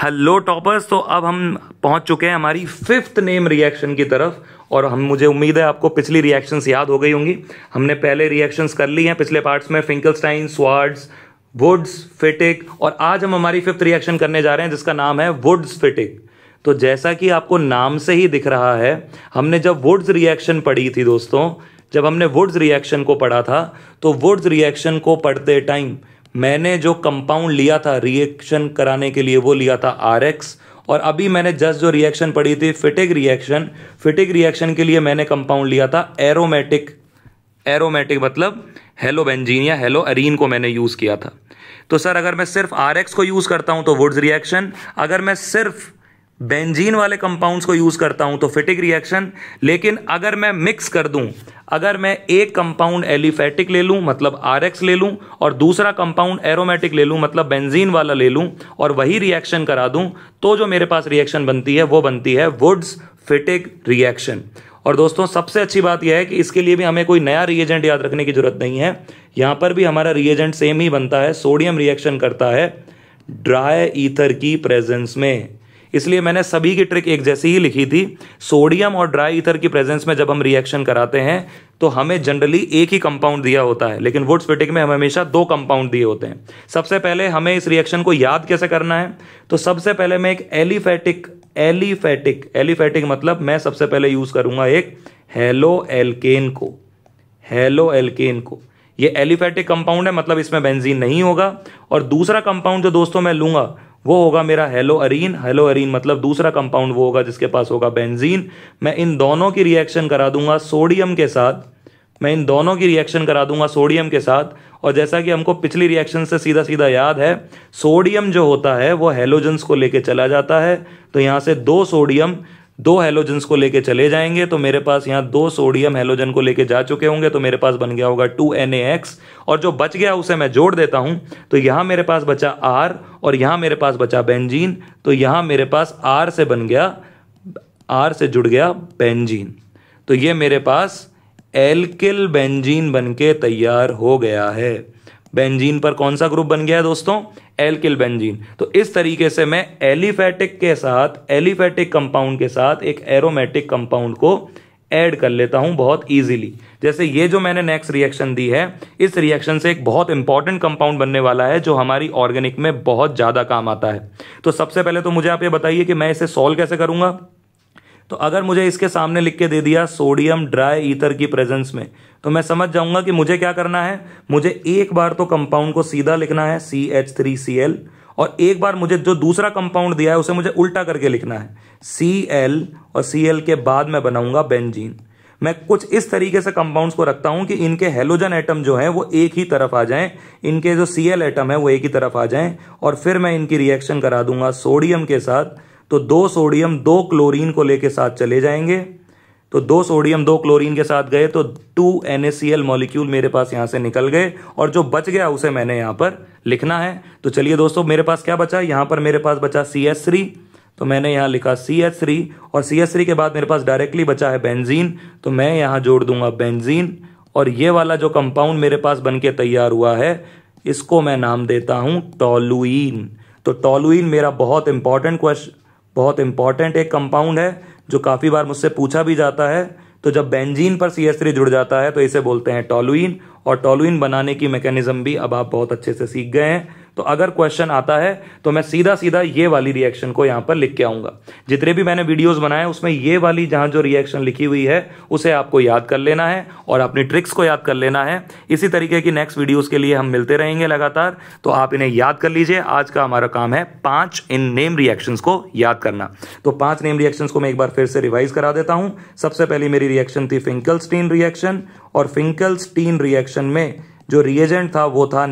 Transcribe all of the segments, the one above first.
Hello toppers. तो अब हम पहुंच चुके हैं हमारी फिफ्थ नेम रिएक्शन की तरफ और मुझे उम्मीद है आपको पिछली रिएक्शंस याद हो गई होंगी। हमने पहले रिएक्शंस कर ली हैं पिछले पार्ट्स में, फिंकलस्टाइन, स्वार्ड्स, वुड्स, फिटिक, और आज हम हमारी फिफ्थ रिएक्शन करने जा रहे हैं जिसका नाम है वुड्स फिटिक। तो जैसा कि आपको नाम से ही दिख रहा है, हमने जब वुड्स रिएक्शन पढ़ी थी दोस्तों, जब हमने वुड्स रिएक्शन को पढ़ा था तो वुड्स रिएक्शन को पढ़ते टाइम मैंने जो कंपाउंड लिया था रिएक्शन कराने के लिए वो लिया था RX, और अभी मैंने जस्ट जो रिएक्शन पढ़ी थी फिटिक रिएक्शन के लिए मैंने कंपाउंड लिया था एरोमेटिक मतलब हेलोबेंजीन या हेलोअरीन को मैंने यूज किया था। तो सर अगर मैं सिर्फ RX को यूज करता हूं तो वुड्स रिएक्शन, अगर मैं सिर्फ बेंजीन वाले कंपाउंड्स को यूज करता हूं तो फिटिक रिएक्शन, लेकिन अगर मैं मिक्स कर दूं, अगर मैं एक कंपाउंड एलिफेटिक ले लूं मतलब RX ले लूं और दूसरा कंपाउंड एरोमेटिक ले लूं मतलब बेंजीन वाला ले लूं और वही रिएक्शन करा दूं, तो जो मेरे पास रिएक्शन बनती है वो बनती है वुड्स फिटिक रिएक्शन। और दोस्तों सबसे अच्छी बात यह है कि इसके लिए भी हमें कोई नया रिएजेंट याद रखने की जरूरत नहीं है। यहां पर भी हमारा रिएजेंट सेम ही बनता है, सोडियम रिएक्शन करता है ड्राई ईथर की प्रेजेंस में, इसलिए मैंने सभी की ट्रिक एक जैसी ही लिखी थी। सोडियम और ड्राई ईथर की प्रेजेंस में जब हम रिएक्शन कराते हैं तो हमें जनरली एक ही कंपाउंड दिया होता है, लेकिन वुड्स फिटिक में हमें हमेशा दो कंपाउंड दिए होते हैं। सबसे पहले हमें इस रिएक्शन को याद कैसे करना है, तो सबसे पहले मैं एक एलिफेटिक मतलब मैं सबसे पहले यूज करूंगा एक हेलो एल्केन को। ये एलिफेटिक कंपाउंड है मतलब इसमें बेंजीन नहीं होगा, और दूसरा कंपाउंड जो दोस्तों मैं लूंगा वो होगा मेरा हेलोअरीन मतलब दूसरा कंपाउंड वो होगा जिसके पास होगा बेंजीन। मैं इन दोनों की रिएक्शन करा दूंगा सोडियम के साथ, और जैसा कि हमको पिछली रिएक्शन से सीधा सीधा याद है, सोडियम जो होता है वो हेलोजन्स को लेके चला जाता है। तो यहां से दो हेलोजन्स को लेके चले जाएंगे, तो मेरे पास यहाँ दो सोडियम हेलोजन को लेके जा चुके होंगे, तो मेरे पास बन गया होगा 2NaX, और जो बच गया उसे मैं जोड़ देता हूं। तो यहां मेरे पास बचा R और यहां मेरे पास बचा बेंजीन, तो यहां मेरे पास R से जुड़ गया बेंजीन। तो ये मेरे पास एल्किल बेंजीन बनके तैयार हो गया है। बेंजीन पर कौन सा ग्रुप बन गया है दोस्तों? Alkyl benzene. तो इस तरीके से मैं एलिफेटिक कंपाउंड के साथ एक एरोमेटिक कंपाउंड को ऐड कर लेता हूं बहुत इजीली। जैसे ये जो मैंने नेक्स्ट रिएक्शन दी है, इस रिएक्शन से एक बहुत इंपॉर्टेंट कंपाउंड बनने वाला है जो हमारी ऑर्गेनिक में बहुत ज्यादा काम आता है। तो सबसे पहले तो मुझे आप ये बताइए कि मैं इसे सॉल्व कैसे करूंगा। तो अगर मुझे इसके सामने लिख के दे दिया सोडियम ड्राई ईथर की प्रेजेंस में, तो मैं समझ जाऊंगा कि मुझे क्या करना है। मुझे एक बार तो कंपाउंड को सीधा लिखना है CH3Cl, और एक बार मुझे जो दूसरा कंपाउंड दिया है उसे मुझे उल्टा करके लिखना है Cl, और Cl के बाद मैं बनाऊंगा बेंजीन। मैं कुछ इस तरीके से कंपाउंड्स को रखता हूं कि इनके हेलोजन एटम जो है वो एक ही तरफ आ जाएं, इनके जो Cl एटम है वो एक ही तरफ आ जाएं, और फिर मैं इनकी रिएक्शन करा दूंगा सोडियम के साथ। तो दो सोडियम दो क्लोरीन को लेके साथ चले जाएंगे, तो दो सोडियम दो क्लोरीन के साथ गए तो 2NaCl मॉलिक्यूल मेरे पास यहां से निकल गए, और जो बच गया उसे मैंने यहां पर लिखना है। तो चलिए दोस्तों, मेरे पास क्या बचा, यहां पर मेरे पास बचा CH3, तो मैंने यहां लिखा CH3, और CH3 के बाद मेरे पास डायरेक्टली बचा है बेंजीन, तो मैं यहां जोड़ दूंगा बेंजीन। और ये वाला जो कंपाउंड मेरे पास बनके तैयार हुआ है, इसको मैं नाम देता हूं टोलुइन। तो टोलुइन मेरा बहुत इंपॉर्टेंट एक कंपाउंड है जो काफी बार मुझसे पूछा भी जाता है। तो जब बेंजीन पर CH3 जुड़ जाता है तो इसे बोलते हैं टोलुइन, और टोलुइन बनाने की मैकेनिज्म भी अब आप बहुत अच्छे से सीख गए हैं। तो अगर क्वेश्चन आता है तो मैं सीधा सीधा ये वाली रिएक्शन को यहां पर लिख के आऊंगा। जितने भी मैंने वीडियोस बनाए उसमें ये वाली जहां जो रिएक्शन लिखी हुई है उसे आपको याद कर लेना है और अपनी ट्रिक्स को याद कर लेना है। इसी तरीके की नेक्स्ट वीडियोस के लिए हम मिलते रहेंगे लगातार, तो आप इन्हें याद कर लीजिए। आज का हमारा काम है 5 इन नेम रिएक्शंस को याद करना। तो 5 नेम रिएक्शंस को मैं एक बार फिर से रिवाइज करा देता हूं। सबसे पहली मेरी रिएक्शन थी फिंकलस्टीन रिएक्शन, और फिंकलस्टीन रिएक्शन में जो रिएजेंट था वो था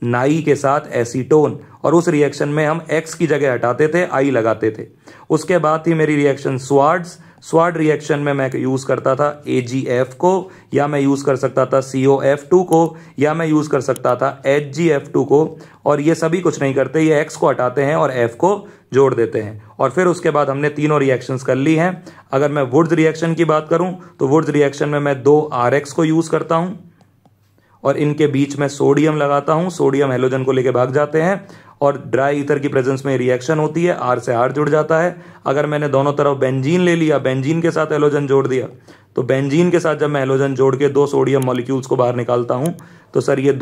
नाई के साथ एसीटोन, और उस रिएक्शन में हम X की जगह हटाते थे, I लगाते थे। उसके बाद थी मेरी रिएक्शन स्वाड रिएक्शन में मैं यूज करता था AgF को, या मैं यूज कर सकता था COF2 को, या मैं यूज कर सकता था HgF2 को, और ये सभी कुछ नहीं करते, ये X को हटाते हैं और F को जोड़ देते हैं। और फिर उसके बाद हमने तीनों रिएक्शंस कर ली हैं। अगर मैं वुड्स रिएक्शन की बात करूं तो वुड्स रिएक्शन में मैं 2 RX को यूज करता हूं, और इनके बीच में सोडियम लगाता हूं, सोडियम हेलोजन को लेके भाग जाते हैं और ड्राई ईथर की प्रेजेंस में रिएक्शन होती है, R से R जुड़ जाता है। अगर मैंने दोनों तरफ बेंजीन ले लिया, बेंजीन के साथ हेलोजन जोड़ दिया, तो बेंजीन के साथ जब मैं हेलोजन जोड़ के 2 सोडियम मॉलिक्यूल्स को बाहर निकालता हूं तो सर ये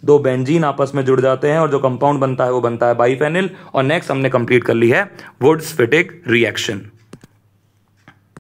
दो बेंजीन आपस में जुड़ जाते हैं और जो कंपाउंड बनता है वो बनता है बाइफेनिल। और नेक्स्ट हमने कंप्लीट कर ली है वुड्स-फिटिक रिएक्शन।